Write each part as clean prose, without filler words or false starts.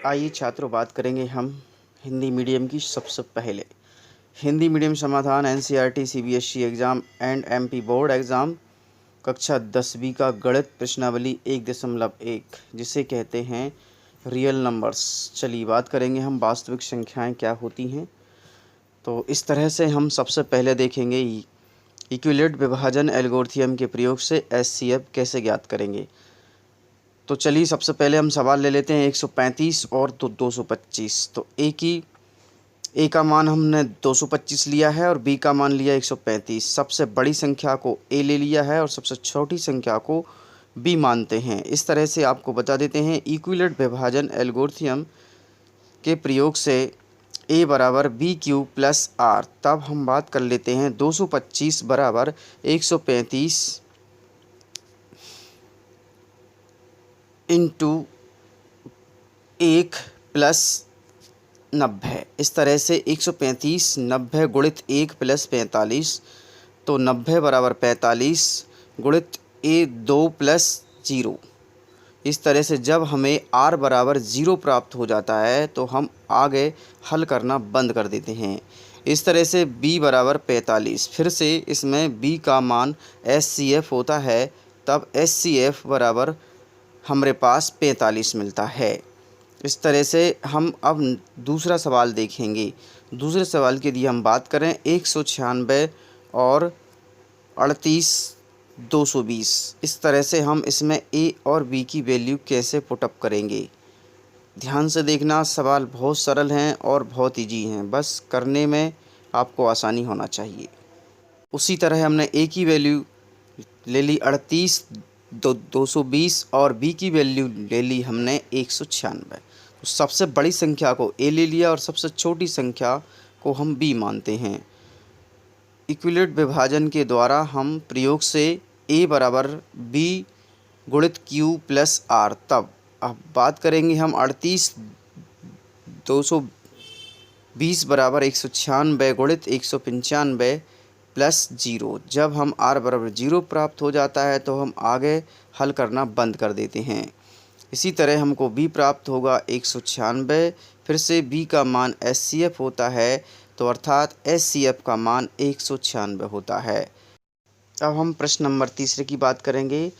आइए छात्रों, बात करेंगे हम हिंदी मीडियम की। सबसे पहले हिंदी मीडियम समाधान NCERT CBSE exam and MP board exam कक्षा 10वीं का गणित प्रश्नावली 1.1 जिसे कहते हैं रियल नंबर्स। चलिए बात करेंगे हम वास्तविक संख्याएं क्या होती हैं। तो इस तरह से हम सबसे पहले देखेंगे इक्विलेट विभाजन एल्गोरिथम के प्रयोग से एचसीएफ कैसे ज्ञात करेंगे। तो चलिए सबसे पहले हम सवाल ले लेते हैं 135 और 225। तो ए का मान हमने 225 लिया है और बी का मान लिया 135। सबसे बड़ी संख्या को ए ले लिया है और सबसे छोटी संख्या को बी मानते हैं। इस तरह से आपको बता देते हैं इक्विलेट विभाजन एल्गोरिथम के प्रयोग से ए बराबर बी क्यू प्लस आर। तब हम बात कर लेते हैं 225 बराबर 135 इंटू 1 प्लस 90। इस तरह से 135 90 गुणित 1 प्लस 45। तो 90 बराबर 45 गुणित ए 2 प्लस 0। इस तरह से जब हमें आर बराबर 0 प्राप्त हो जाता है तो हम आगे हल करना बंद कर देते हैं। इस तरह से b बराबर 45। फिर से इसमें b का मान एचसीएफ होता है। तब एचसीएफ बराबर हमारे पास 45 मिलता है। इस तरह से हम अब दूसरा सवाल देखेंगे। दूसरे सवाल की यदि हम बात करें 196 और 38 220। इस तरह से हम इसमें ए और बी की वैल्यू कैसे पुटअप करेंगे। ध्यान से देखना, सवाल बहुत सरल हैं और बहुत ईजी हैं, बस करने में आपको आसानी होना चाहिए। उसी तरह हमने ए की वैल्यू ले ली 38 220 और बी की वैल्यू ले ली हमने 196। तो सबसे बड़ी संख्या को ए ले लिया और सबसे छोटी संख्या को हम बी मानते हैं। इक्विलेट विभाजन के द्वारा हम प्रयोग से ए बराबर बी गुणित क्यू प्लस आर। तब अब बात करेंगे हम 38 220 बराबर 196 गुणित 195 प्लस 0। जब हम r बराबर 0 प्राप्त हो जाता है तो हम आगे हल करना बंद कर देते हैं। इसी तरह हमको b प्राप्त होगा 196। फिर से b का मान एचसीएफ होता है, तो अर्थात एचसीएफ का मान 196 होता है। अब हम प्रश्न नंबर तीसरे की बात करेंगे।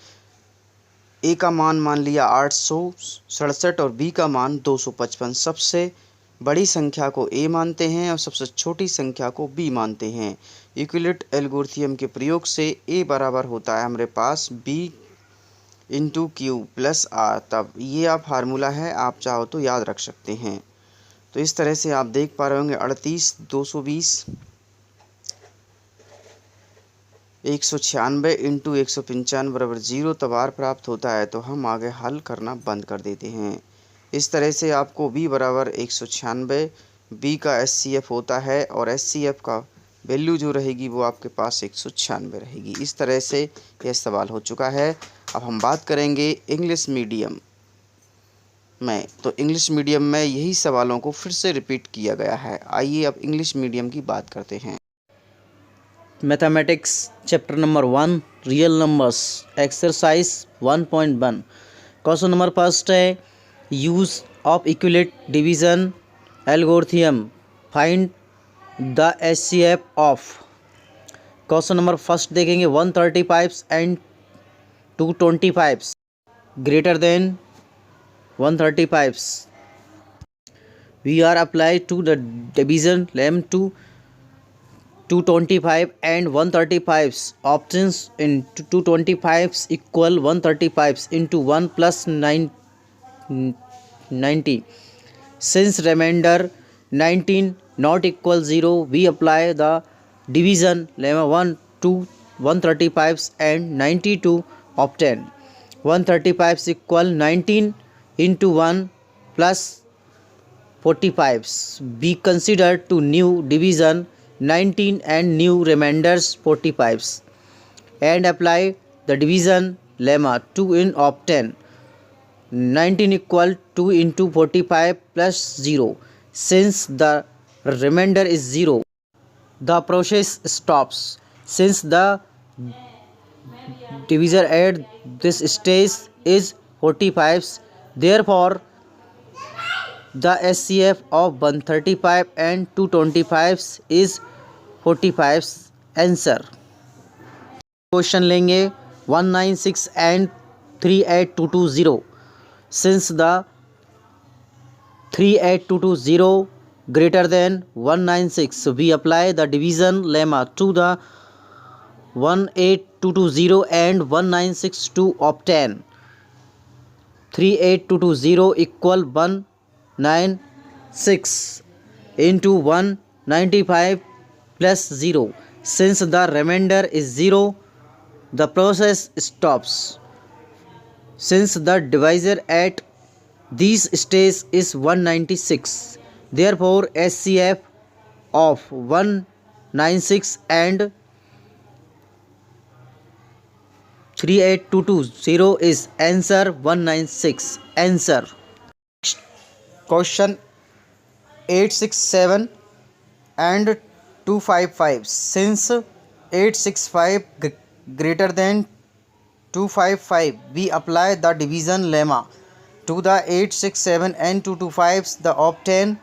ए का मान लिया 867 और बी का मान 255। सबसे बड़ी संख्या को ए मानते हैं और सबसे छोटी संख्या को बी मानते हैं। इक्विलेट एल्गोरिथम के प्रयोग से ए बराबर होता है हमारे पास B into Q plus R. तब ये आप फार्मूला है, आप चाहो तो याद रख सकते हैं। तो इस तरह से आप देख पा रहे होंगे 38 220 196 इंटू 195 बराबर 0। तब आर प्राप्त होता है तो हम आगे हल करना बंद कर देते हैं। इस तरह से आपको b बराबर 196, b का एचसीएफ होता है और एचसीएफ का वैल्यू जो रहेगी वो आपके पास 196 रहेगी। इस तरह से यह सवाल हो चुका है। अब हम बात करेंगे इंग्लिश मीडियम में। तो इंग्लिश मीडियम में यही सवालों को फिर से रिपीट किया गया है। आइए अब इंग्लिश मीडियम की बात करते हैं। Mathematics chapter number 1 real numbers exercise 1.1। Question number first है use of Euclid division algorithm find the HCF of. Question number first देखेंगे 135 and 225 greater than 135। We are apply to the division lemma to 225 and 135 options in 225 equal 135 into 1 plus 90. Since remainder 19 not equal 0, we apply the division lemma 1 to 135 and 90 to obtain 135 equal 19 into 1 plus 45. Be considered to new division 19 and new remainders 45 and apply the division lemma 2 in obtain 19 equal 2 into 45 plus 0. Since the remainder is 0, the process stops. Since the divisor at this stage is 45, therefore The SCF of 135 and 225 is 45. Answer. Question लेंगे 196 and 38220। Since the 38220 greater than 196, we apply the division lemma to the 18220 and 196 to obtain 38220 equal 196 into 195 plus 0. Since the remainder is 0, the process stops. Since the divisor at this stage is 196, therefore SCF of 196 and 38220 is answer 196. Answer. Question 867 and 255. Since 865 greater than 255, we apply the division lemma to the 867 and 225. The obtain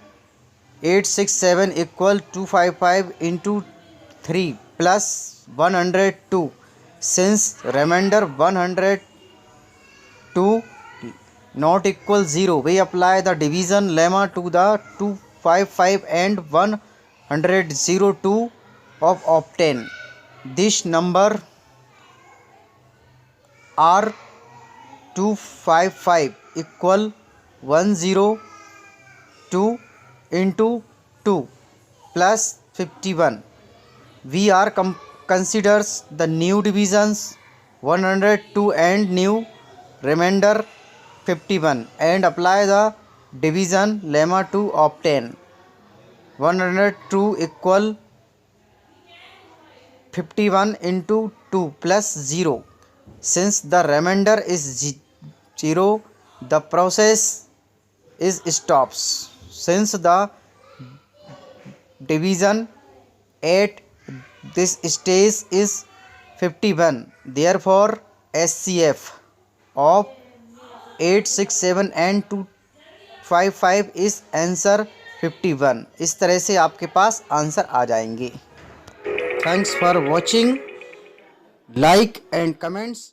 867 equal 255 into 3 plus 102. Since remainder 102 not equal 0, we apply the division lemma to the 255 and 102 of obtain. This number are 255 equal 102 into 2 plus 51. We are considers the new divisions 102 and new remainder 51 and apply the division lemma to obtain 102 equal 51 into 2 plus 0. Since the remainder is 0, the process is stops. Since the division at this stage is 51, therefore SCF of 867 and 255 is answer 51. इस तरह से आपके पास answer आ जाएंगे। Thanks for watching, like and comments.